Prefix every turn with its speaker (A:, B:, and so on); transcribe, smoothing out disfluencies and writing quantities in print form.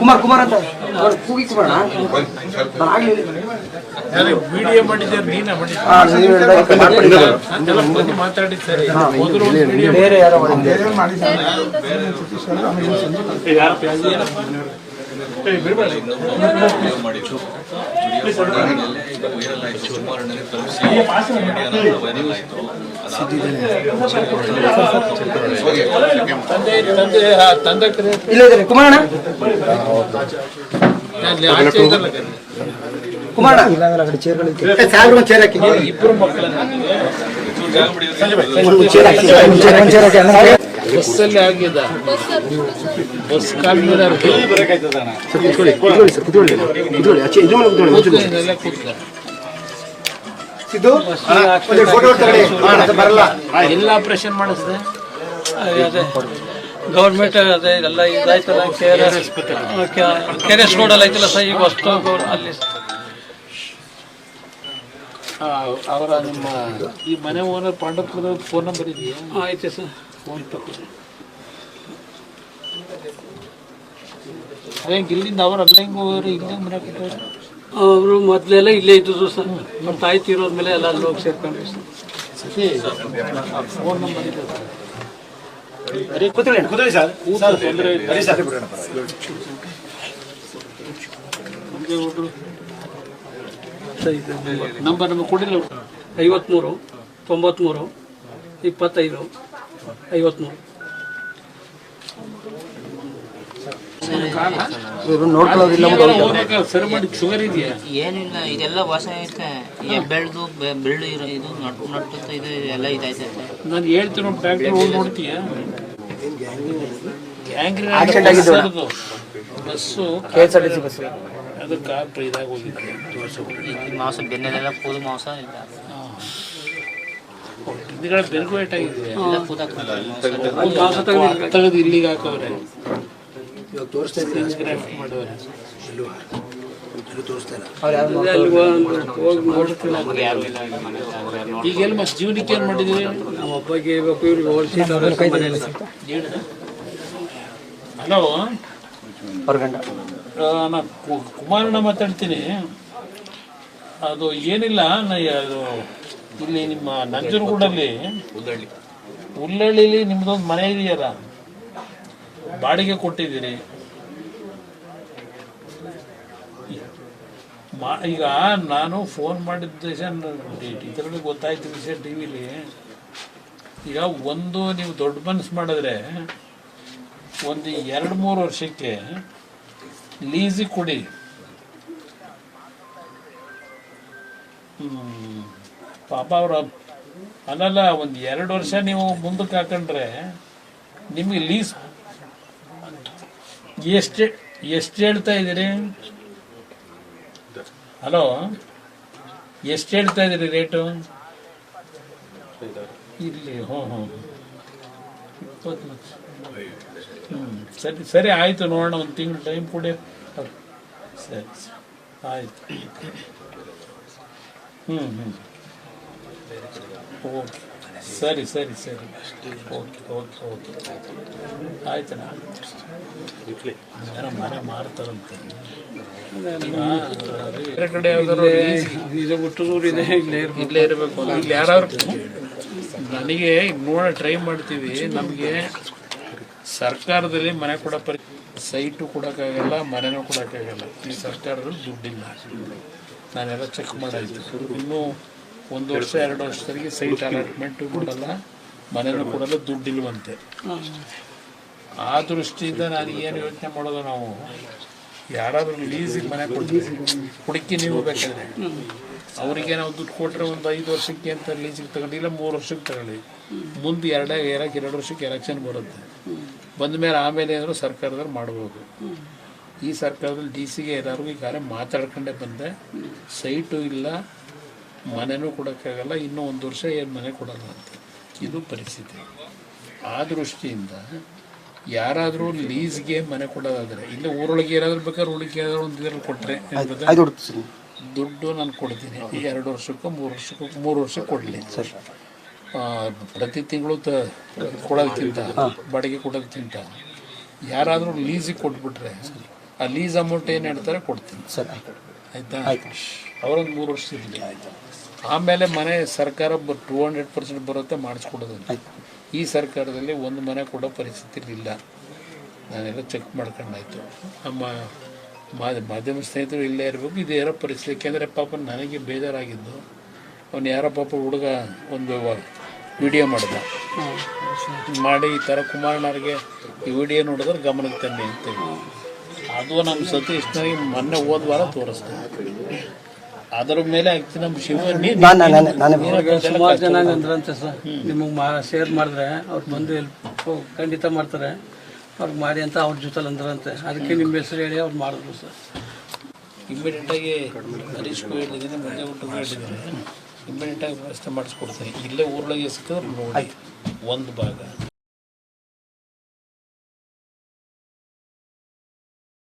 A: ಕುಮಾರ್ ಅಂತ ಕೂಗಿ ಕುಮಾರ
B: ವಿಡಿಯೋ ಮಾಡಿದ್ದಾರೆ. ನೀನ ಮಾತಾಡಿದ್ದಾರೆ
A: ಬೇರೆ ಯಾರೋ ಇಲ್ಲ ಕುಮಾರಣ್ಣ ಕುಮಾರಣ್ಣ ಚೇರ್ ಹಾಕಿ
B: ಇಬ್ಬರು ಮಕ್ಕಳು ಬಸ್ಸಲ್ಲಿ ಆಗಿದ ಬಸ್ ಎಲ್ಲ ಆಪರೇಷನ್ ಮಾಡಿಸಿದೆ
C: ಗೌರ್ಮೆಂಟ್ ಅದೇ ಎಲ್ಲ ಇದಾಯ್ತಲ್ಲ ಕೆರೆ ರೋಡಲ್ಲಿ ಐತಲ್ಲ ಸರ್ ಈಗ ಹೊಸ್ತು ಅಲ್ಲಿ
B: ಅವರ ನಿಮ್ಮ ಈ ಮನೆ ಓನರ್ ಪಾಂಡವಪುರದ ಫೋನ್ ನಂಬರ್ ಇದೆಯಾ?
C: ಐತೆ ಸರ್.
B: ಫೋನ್ ತಗೊಳ್ಳಿ. ಅದೇ ಇಲ್ಲಿಂದ ಅವ್ರು ಅಲ್ಲಂಗೆ ಹೋಗೋರು ಇಲ್ಲಂಗೆ ಮನೆ ಕೊಟ್ಟವ್ರು.
C: ಅವರು ಮೊದಲೆಲ್ಲ ಇಲ್ಲೇ ಇದ್ದಿದ್ದು ಸರ್. ನಮ್ಮ ತಾಯಿ ತೀರೋದ್ಮೇಲೆ ಎಲ್ಲ ಅಲ್ಲಿ ಹೋಗಿ ಸೇರ್ಕೊಂಡ್ರು ಸರ್.
B: ಫೋನ್ ನಂಬರ್ ಇದೆ ನಂಬರ್ ನಮಗೆ ಕೊಡಿಲ್ಲ.
C: 53 93 25 53.
B: ಸರಿ ಮಾಡಿ ಶುಗರ್ ಇದೆಯಾ?
D: ಏನಿಲ್ಲ, ಇದೆಲ್ಲ ವಾಸ ಐತೆ. ಬೆಳೆದು ಇರೋ ಇದು ನಟ್ಟು ಇದು ಎಲ್ಲ ಇದೈತೆ.
B: ನಾನು ಹೇಳ್ತೀನಿ ಒಂದು ಟ್ರ್ಯಾಕ್ಟರ್ ಹೋಗಿ ನೋಡ್ತೀಯ? ಬಸ್ಸು ಅದಕ್ಕೆ ಇದಾಗಿ ಹೋಗಿದೆ.
D: ಮಾಂಸ ಬೆನ್ನೆಲ್ಲ ಕೂದು ಮಾಂಸ ಇಲ್ಲ.
B: ಹಿಂದ್ಗಡೆ ಬೆನ್ಗೂ ಏಟಾಗಿದೆ.
C: ಮಾಂಸ
B: ತೆಗೆದು ಇಲ್ಲಿಗೆ ಹಾಕವ್ರೆ. ಈಗೆಲ್ಲ ಮತ್ತೆ ಜೀವನಕ್ಕೆ ಏನ್ ಮಾಡಿದೀವಿ?
C: ನಮ್ಮ ಅಪ್ಪಗೆ ಇರ್ಬೇಕು, ಇವ್ರಿಗೆ ಹೋಲಿಸಿ.
B: ಹಲೋ, ನಾನು ಕುಮಾರಣ್ಣ ಮಾತಾಡ್ತೀನಿ. ಅದು ಏನಿಲ್ಲ, ಅದು ಇಲ್ಲಿ ನಿಮ್ಮ ನಂಜನಗೂಡಲ್ಲಿ ಹುಲ್ಲಳ್ಳಿಲಿ ನಿಮ್ದೊಂದು ಮನೆ ಇದೆಯಲ್ಲ, ಬಾಡಿಗೆ ಕೊಟ್ಟಿದ್ದೀರಿ. ಈಗ ನಾನು ಫೋನ್ ಮಾಡಿದ್ದ ಇದರಲ್ಲಿ ಗೊತ್ತಾಯ್ತು ವಿಷಯ ಟಿವಿಲಿ. ಈಗ ಒಂದು ನೀವು ದೊಡ್ಡ ಮನಸ್ಸು ಮಾಡಿದ್ರೆ ಒಂದು 2-3 ವರ್ಷಕ್ಕೆ ಲೀಸಿಗೆ ಕೊಡಿ. ಪಾಪ ಅವ್ರ ಅಲ್ಲಲ್ಲ, ಒಂದು 2 ವರ್ಷ ನೀವು ಮುಂದಕ್ಕೆ ಹಾಕೊಂಡ್ರೆ ನಿಮಗೆ ಲೀಸ್ ಎಷ್ಟು ಹೇಳ್ತಾ ಇದ್ದೀರಿ? ಹಲೋ, ಎಷ್ಟು ಹೇಳ್ತಾ ಇದ್ದೀರಿ ರೇಟು? ಇಲ್ಲಿ 20 ಲಕ್ಷ. ಸರಿ ಸರಿ, ಆಯಿತು, ನೋಡೋಣ. ಒಂದು ತಿಂಗಳು ಟೈಮ್ ಕೊಡಿ. ಸರಿ ಆಯಿತು. ಓಕೆ, ಸರಿ ಸರಿ ಸರಿ, ಓಕೆ ಓಕೆ ಓಕೆ, ಆಯ್ತು. ಯಾರೋ ಮನೆ ಮಾರ್ತಾರಂತೆ. ಬೇರೆ ಕಡೆ ಯಾವ್ದಾರು
C: ಇದು ಹುಟ್ಟೂರು ಇದೆ,
B: ಇಲ್ಲೇ ಇರಬೇಕು. ಇಲ್ಲಿ ಯಾರು ನನಗೆ ನೋಡ ಟ್ರೈ ಮಾಡ್ತೀವಿ. ನಮಗೆ ಸರ್ಕಾರದಲ್ಲಿ ಮನೆ ಕೊಡೋ ಸೈಟು ಕೊಡೋಕ್ಕಾಗಲ್ಲ, ಮನೆನೂ ಕೊಡೋಕ್ಕಾಗಲ್ಲ. ಈ ಸರ್ಕಾರದಲ್ಲಿ ದುಡ್ಡಿಲ್ಲ. ನಾನೆಲ್ಲ ಚೆಕ್ ಮಾಡಾಯ್ತು. ಇನ್ನೂ 1 ವರ್ಷ 2 ವರ್ಷದವರೆಗೆ ಸೈಟ್ ಅಲಾಟ್ಮೆಂಟು ಕೊಡಲ್ಲ, ಮನೆನೂ ಕೊಡಲ್ಲ, ದುಡ್ಡಿಲ್ವಂತೆ. ಆ ದೃಷ್ಟಿಯಿಂದ ನಾನು ಏನು ಯೋಚನೆ ಮಾಡೋದು, ನಾವು ಯಾರಾದರೂ ಲೀಸಿಗೆ ಮನೆ ಕೊಡ್ತೀವಿ, ಹುಡುಕಿ ನೀವು ಬೇಕಾದ್ರೆ ಅವರಿಗೆ ನಾವು ದುಡ್ಡು ಕೊಟ್ಟರೆ ಒಂದು 5 ವರ್ಷಕ್ಕೆ ಅಂತ ಲೀಸಿಗೆ ತಗೊಂಡಿಲ್ಲ, 3 ವರ್ಷಕ್ಕೆ ತಗೊಳ್ಳಿ. ಮುಂದೆ 2 ವರ್ಷಕ್ಕೆ ಎಲೆಕ್ಷನ್ ಬರುತ್ತೆ. ಬಂದ ಮೇಲೆ ಆಮೇಲೆ ಏನಾದರೂ ಸರ್ಕಾರದಲ್ಲಿ ಮಾಡ್ಬೋದು. ಈ ಸರ್ಕಾರದಲ್ಲಿ ಡಿ ಸಿಗೆ ಎಲ್ಲರಿಗೂ ಈಗಾಗಲೇ ಮಾತಾಡ್ಕೊಂಡೇ ಬಂದೆ, ಸೈಟು ಇಲ್ಲ, ಮನೆನೂ ಕೊಡೋಕ್ಕಾಗಲ್ಲ, ಇನ್ನೂ 1 ವರ್ಷ ಏನು ಮನೆ ಕೊಡೋಲ್ಲ ಅಂತ. ಇದು ಪರಿಸ್ಥಿತಿ. ಆ ದೃಷ್ಟಿಯಿಂದ ಯಾರಾದರೂ ಲೀಸ್ಗೆ ಮನೆ ಕೊಡೋದಾದರೆ, ಇಲ್ಲ ಊರೊಳಗೆ ಏನಾದರೂ ಬೇಕಾದ್ರೆ ಹುಡುಕಿ ಏನಾದರೂ ಒಂದು ಇದರಲ್ಲಿ ಕೊಟ್ಟರೆ ದುಡ್ಡು ನಾನು ಕೊಡ್ತೀನಿ. 2 ವರ್ಷಕ್ಕೋ 3 ವರ್ಷಕ್ಕೆ ಕೊಡಲಿ ಸರ್. ಪ್ರತಿ ತಿಂಗಳು ಕೊಡೋದಕ್ಕಿಂತ, ಬಾಡಿಗೆ ಕೊಡೋದಕ್ಕಿಂತ ಯಾರಾದರೂ ಲೀಸಿಗೆ ಕೊಟ್ಬಿಟ್ರೆ ಆ ಲೀಸ್ ಅಮೌಂಟ್ ಏನು ಹೇಳ್ತಾರೆ ಕೊಡ್ತೀನಿ ಸರ್. ಆಯಿತಾ? ಅವರೊಂದು 3 ವರ್ಷ ಇರಲಿ. ಆಮೇಲೆ ಮನೆ ಸರ್ಕಾರ 200% ಬರುತ್ತೆ ಮಾಡಿಸ್ಕೊಡೋದು. ಈ ಸರ್ಕಾರದಲ್ಲಿ ಒಂದು ಮನೆ ಕೊಡೋ ಪರಿಸ್ಥಿತಿ ಇಲ್ಲ. ನಾನೆಲ್ಲ ಚೆಕ್ ಮಾಡ್ಕೊಂಡಾಯ್ತು. ನಮ್ಮ ಮಾಧ್ಯಮ ಸ್ನೇಹಿತರು ಇಲ್ಲೇ ಇರಬೇಕು. ಇದೇ ಇರೋ ಪರಿಸ್ಥಿತಿ. ಯಾಕೆಂದರೆ ಪಾಪ ನನಗೆ ಬೇಜಾರಾಗಿದ್ದು, ಅವನು ಯಾರೋ ಪಾಪ ಹುಡುಗ ಒಂದು ವಿಡಿಯೋ ಮಾಡಿದ, ಮಾಡಿ ಈ ಥರ ಕುಮಾರಣ್ಣವ್ರಿಗೆ ಈ ವಿಡಿಯೋ ನೋಡಿದ್ರೆ ಗಮನಕ್ಕೆ ತನ್ನಿ ಅಂತೇಳಿ. ಅದು ನಮ್ಮ ಸತೀಶ್ ನನಗೆ ಮೊನ್ನೆ ಹೋದ ವಾರ ತೋರಿಸ್ದೆ. ಅದರ ಮೇಲೆ ಆಗ್ತೀನಿ ನಮ್ಮ
C: ಸುಮಾರು ಜನ ಅಂದ್ರಂತೆ ಸರ್, ನಿಮಗೆ ಶೇರ್ ಮಾಡಿದ್ರೆ ಅವ್ರು ಬಂದು ಹೆಲ್ಪ್ ಖಂಡಿತ ಮಾಡ್ತಾರೆ, ಅವ್ರಿಗೆ ಮಾಡಿ ಅಂತ ಅವ್ರ ಜೊತೆಲಿ ಅಂದ್ರಂತೆ. ಅದಕ್ಕೆ ನಿಮ್ಮ ಹೆಸರು ಹೇಳಿ ಅವ್ರು ಮಾಡಿದ್ರು ಸರ್.
B: ಇಮ್ಮಿಡಿಯೇಟಾಗಿ ಹರೀಶ್ಗೂ ಹೇಳಿದ್ದೀನಿ, ಮುಂದೆ ಊಟಕ್ಕೂ ಹೇಳಿದ್ದೀನಿ, ಇಮ್ಮಿಡಿಯೇಟಾಗಿ ವ್ಯವಸ್ಥೆ ಮಾಡಿಸ್ಕೊಡ್ತೀನಿ. ಇಲ್ಲೇ ಊರೊಳಗೆ ಸಿಕ್ಕಿದ್ರೆ ನೋಡಿ ಒಂದು ಭಾಗ